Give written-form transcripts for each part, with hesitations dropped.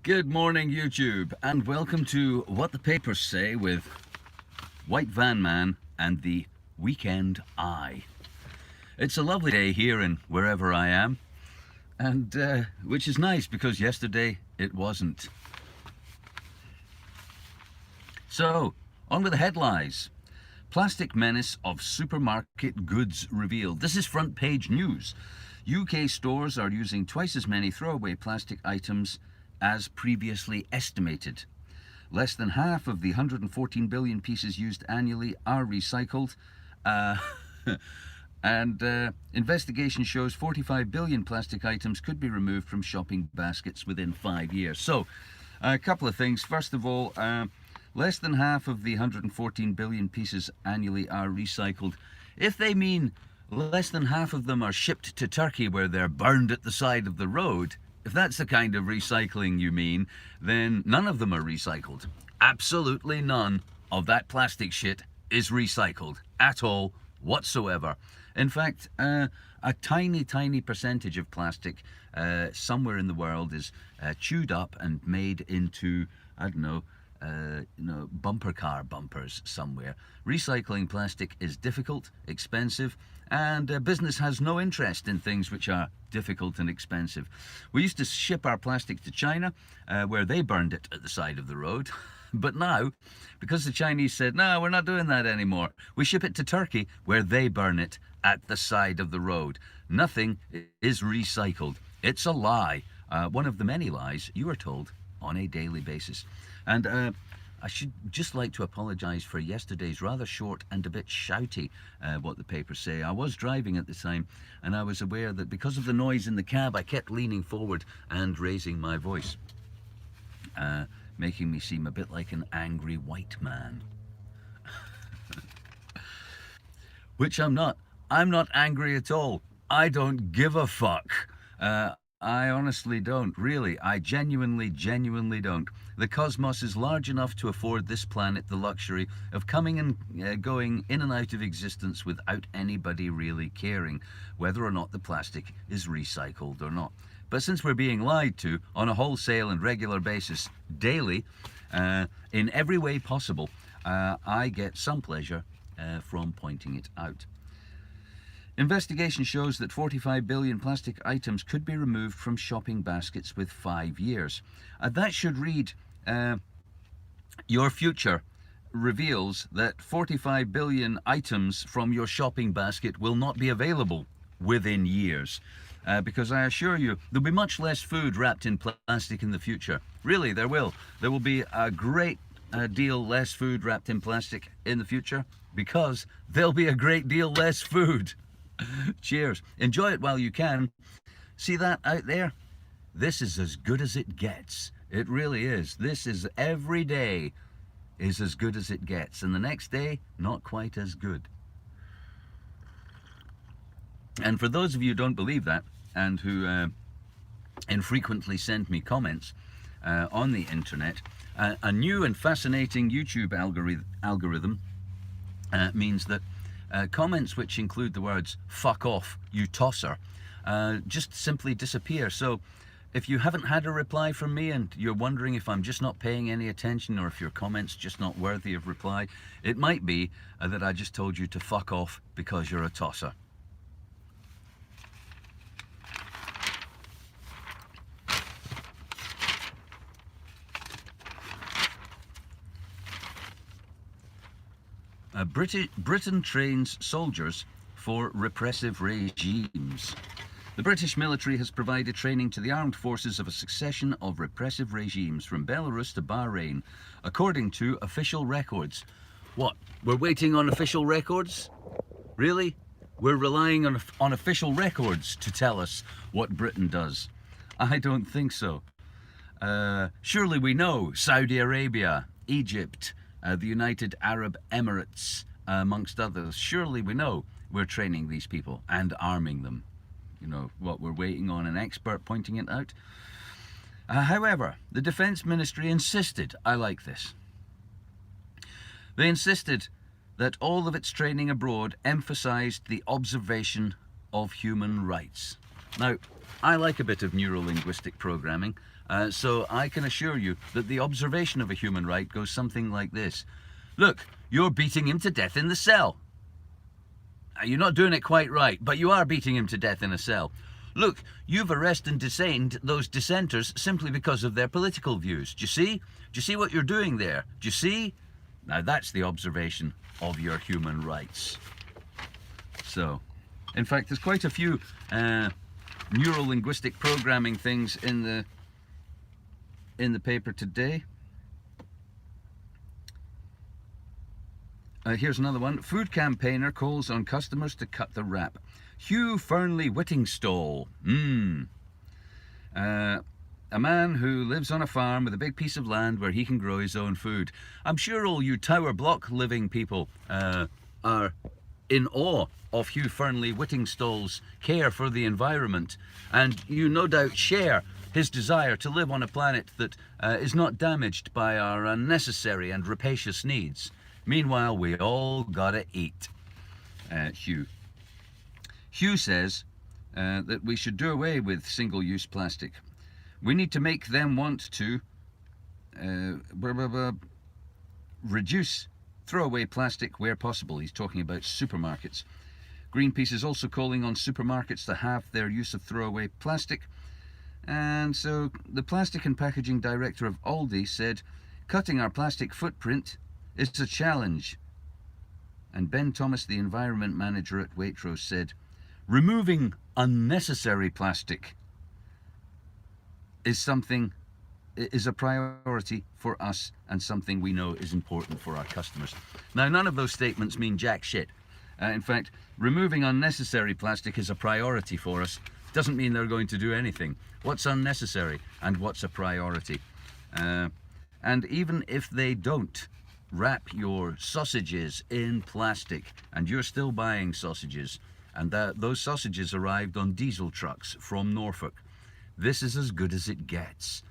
Good morning, YouTube, and welcome to What the Papers Say with White Van Man and the Weekend Eye. It's a lovely day here and wherever I am, and which is nice because yesterday it wasn't. So, on with the headlines. Plastic menace of supermarket goods revealed. This is front page news. UK stores are using twice as many throwaway plastic items as previously estimated. Less than half of the 114 billion pieces used annually are recycled. Investigation shows 45 billion plastic items could be removed from shopping baskets within 5 years. So, a couple of things. First of all, less than half of the 114 billion pieces annually are recycled. If they mean less than half of them are shipped to Turkey where they're burned at the side of the road, if that's the kind of recycling you mean, then none of them are recycled. Absolutely none of that plastic shit is recycled at all whatsoever. In fact, a tiny percentage of plastic somewhere in the world is chewed up and made into, I don't know, bumper car bumpers somewhere. Recycling plastic is difficult, expensive, and business has no interest in things which are difficult and expensive. We used to ship our plastic to China, where they burned it at the side of the road. But now, because the Chinese said, no, we're not doing that anymore, we ship it to Turkey, where they burn it at the side of the road. Nothing is recycled. It's a lie. One of the many lies you are told on a daily basis. And I should just like to apologise for yesterday's rather short and a bit shouty What the Papers Say. I was driving at the time and I was aware that because of the noise in the cab I kept leaning forward and raising my voice, making me seem a bit like an angry white man. Which I'm not. I'm not angry at all. I don't give a fuck. I honestly don't, really. I genuinely don't. The cosmos is large enough to afford this planet the luxury of coming and going in and out of existence without anybody really caring whether or not the plastic is recycled or not. But since we're being lied to on a wholesale and regular basis daily, in every way possible, I get some pleasure from pointing it out. Investigation shows that 45 billion plastic items could be removed from shopping baskets with 5 years. That should read, your future reveals that 45 billion items from your shopping basket will not be available within years. Because I assure you, there'll be much less food wrapped in plastic in the future. Really, there will. There will be a great deal less food wrapped in plastic in the future because there'll be a great deal less food. Cheers. Enjoy it while you can. See that out there? This is as good as it gets. It really is. This is every day is as good as it gets. And the next day, not quite as good. And for those of you who don't believe that and who infrequently send me comments on the internet, a new and fascinating YouTube algorithm means that comments which include the words "fuck off, you tosser" just simply disappear. So if you haven't had a reply from me and you're wondering if I'm just not paying any attention or if your comment's just not worthy of reply, it might be that I just told you to fuck off because you're a tosser. Britain trains soldiers for repressive regimes. The British military has provided training to the armed forces of a succession of repressive regimes from Belarus to Bahrain, according to official records. What? We're waiting on official records? Really? We're relying on official records to tell us what Britain does? I don't think so. Surely we know Saudi Arabia, Egypt, the United Arab Emirates, amongst others. Surely we know we're training these people and arming them. You know, what, we're waiting on an expert pointing it out? However, the Defence Ministry insisted, I like this, they insisted that all of its training abroad emphasised the observation of human rights. Now, I like a bit of neuro-linguistic programming, so I can assure you that the observation of a human right goes something like this. Look, you're beating him to death in the cell. You're not doing it quite right, but you are beating him to death in a cell. Look, you've arrested and detained those dissenters simply because of their political views. Do you see? Do you see what you're doing there? Do you see? Now that's the observation of your human rights. So, in fact, there's quite a few neuro-linguistic programming things in the paper today. Here's another one. Food campaigner calls on customers to cut the rap. Hugh Fernley Whittingstall. A man who lives on a farm with a big piece of land where he can grow his own food. I'm sure all you tower block living people are in awe of Hugh Fernley Whittingstall's care for the environment, and you no doubt share his desire to live on a planet that is not damaged by our unnecessary and rapacious needs. Meanwhile, we all gotta eat. Hugh. Hugh says that we should do away with single-use plastic. We need to make them want to reduce throwaway plastic where possible. He's talking about supermarkets. Greenpeace is also calling on supermarkets to halve their use of throwaway plastic. And so the plastic and packaging director of Aldi said, cutting our plastic footprint is a challenge. And Ben Thomas, the environment manager at Waitrose, said, removing unnecessary plastic is a priority for us and something we know is important for our customers. Now, none of those statements mean jack shit. In fact, removing unnecessary plastic is a priority for us. Doesn't mean they're going to do anything. What's unnecessary and what's a priority? And even if they don't wrap your sausages in plastic and you're still buying sausages, and those sausages arrived on diesel trucks from Norfolk, this is as good as it gets.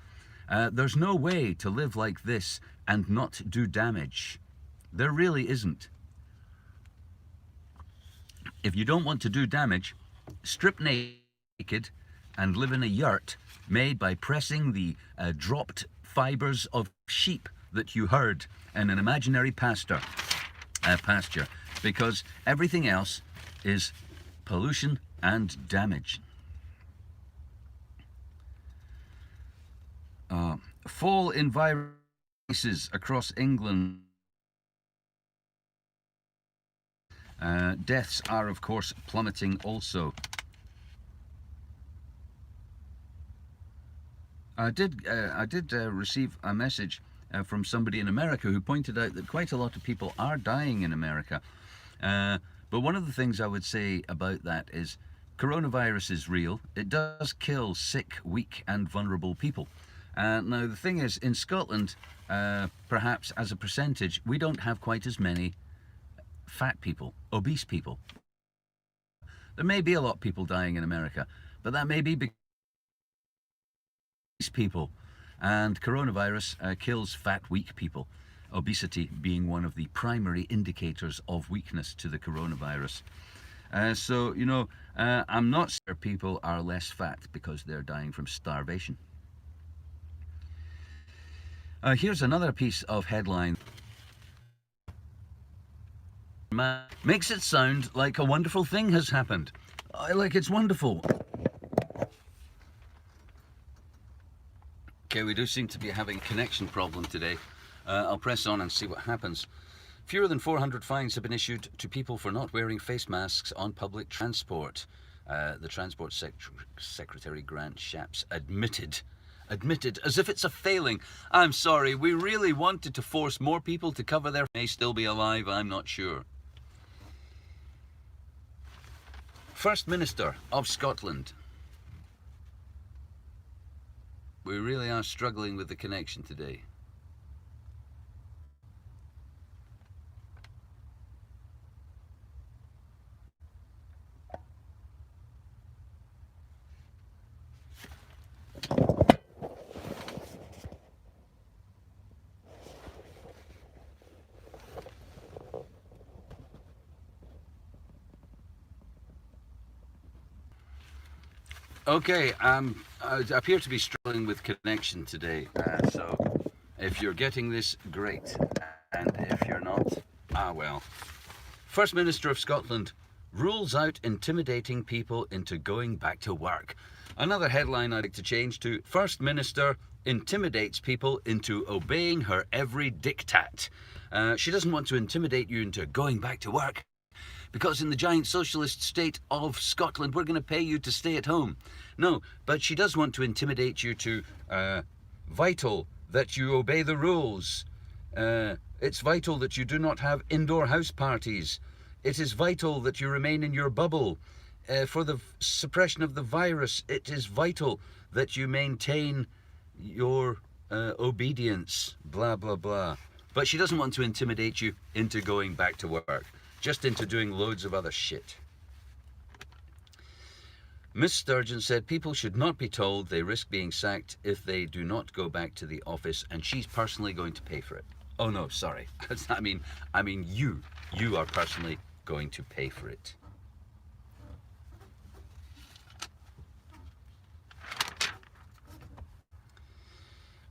There's no way to live like this and not do damage. There really isn't. If you don't want to do damage, strip naked and live in a yurt made by pressing the dropped fibers of sheep that you herd in an imaginary pasture, because everything else is pollution and damage. Fall in viruses across England. Deaths are, of course, plummeting also. I did receive a message from somebody in America who pointed out that quite a lot of people are dying in America. But one of the things I would say about that is coronavirus is real. It does kill sick, weak and vulnerable people. Now the thing is, in Scotland, perhaps as a percentage, we don't have quite as many fat people, obese people. There may be a lot of people dying in America, but that may be because people, and coronavirus kills fat, weak people. Obesity being one of the primary indicators of weakness to the coronavirus. So, you know, I'm not sure people are less fat because they're dying from starvation. Here's another piece of headline. Makes it sound like a wonderful thing has happened. Like it's wonderful. Okay, we do seem to be having a connection problem today. I'll press on and see what happens. Fewer than 400 fines have been issued to people for not wearing face masks on public transport. The Transport Secretary Grant Shapps admitted, as if it's a failing. I'm sorry, we really wanted to force more people to cover their may still be alive, I'm not sure. First Minister of Scotland. We really are struggling with the connection today. Okay, I appear to be struggling with connection today, so if you're getting this, great, and if you're not, well. First Minister of Scotland rules out intimidating people into going back to work. Another headline I'd like to change to: First Minister intimidates people into obeying her every diktat. She doesn't want to intimidate you into going back to work, because in the giant socialist state of Scotland, we're going to pay you to stay at home. No, but she does want to intimidate you to vital that you obey the rules. It's vital that you do not have indoor house parties. It is vital that you remain in your bubble. For the suppression of the virus, it is vital that you maintain your obedience, blah, blah, blah. But she doesn't want to intimidate you into going back to work, just into doing loads of other shit. Miss Sturgeon said people should not be told they risk being sacked if they do not go back to the office, and she's personally going to pay for it. Oh no, sorry. I mean you are personally going to pay for it.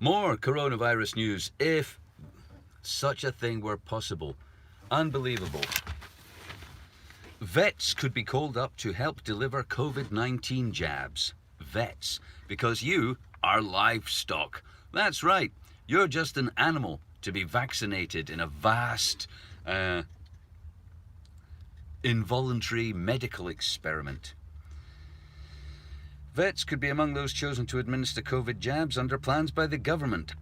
More coronavirus news, if such a thing were possible. Unbelievable. Vets could be called up to help deliver COVID-19 jabs. Vets, because you are livestock. That's right, you're just an animal to be vaccinated in a vast, involuntary medical experiment. Vets could be among those chosen to administer COVID jabs under plans by the government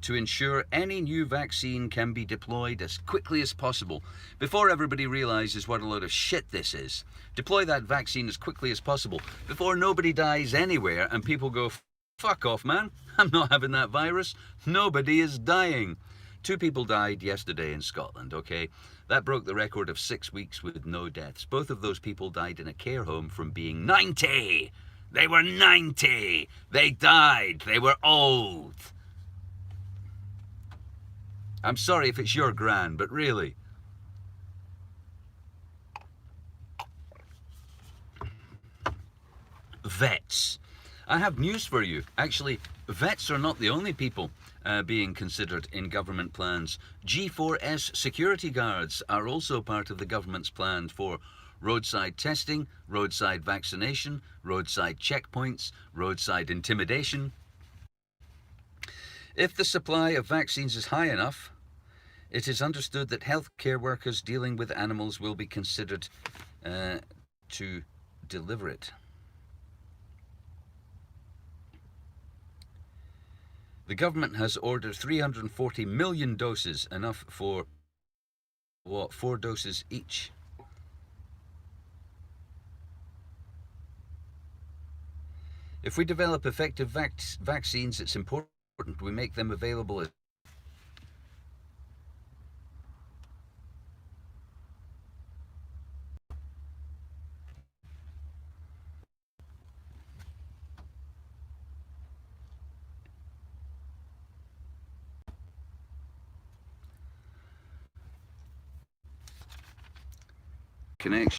to ensure any new vaccine can be deployed as quickly as possible. Before everybody realizes what a load of shit this is, deploy that vaccine as quickly as possible before nobody dies anywhere and people go, fuck off, man, I'm not having that virus. Nobody is dying. 2 people died yesterday in Scotland, okay? That broke the record of 6 weeks with no deaths. Both of those people died in a care home from being 90. They were 90. They died. They were old. I'm sorry if it's your gran, but really. Vets. I have news for you. Actually, vets are not the only people being considered in government plans. G4S security guards are also part of the government's plan for roadside testing, roadside vaccination, roadside checkpoints, roadside intimidation. If the supply of vaccines is high enough, it is understood that healthcare workers dealing with animals will be considered to deliver it. The government has ordered 340 million doses, enough for, 4 doses each. If we develop effective vaccines, it's important we make them available as connection.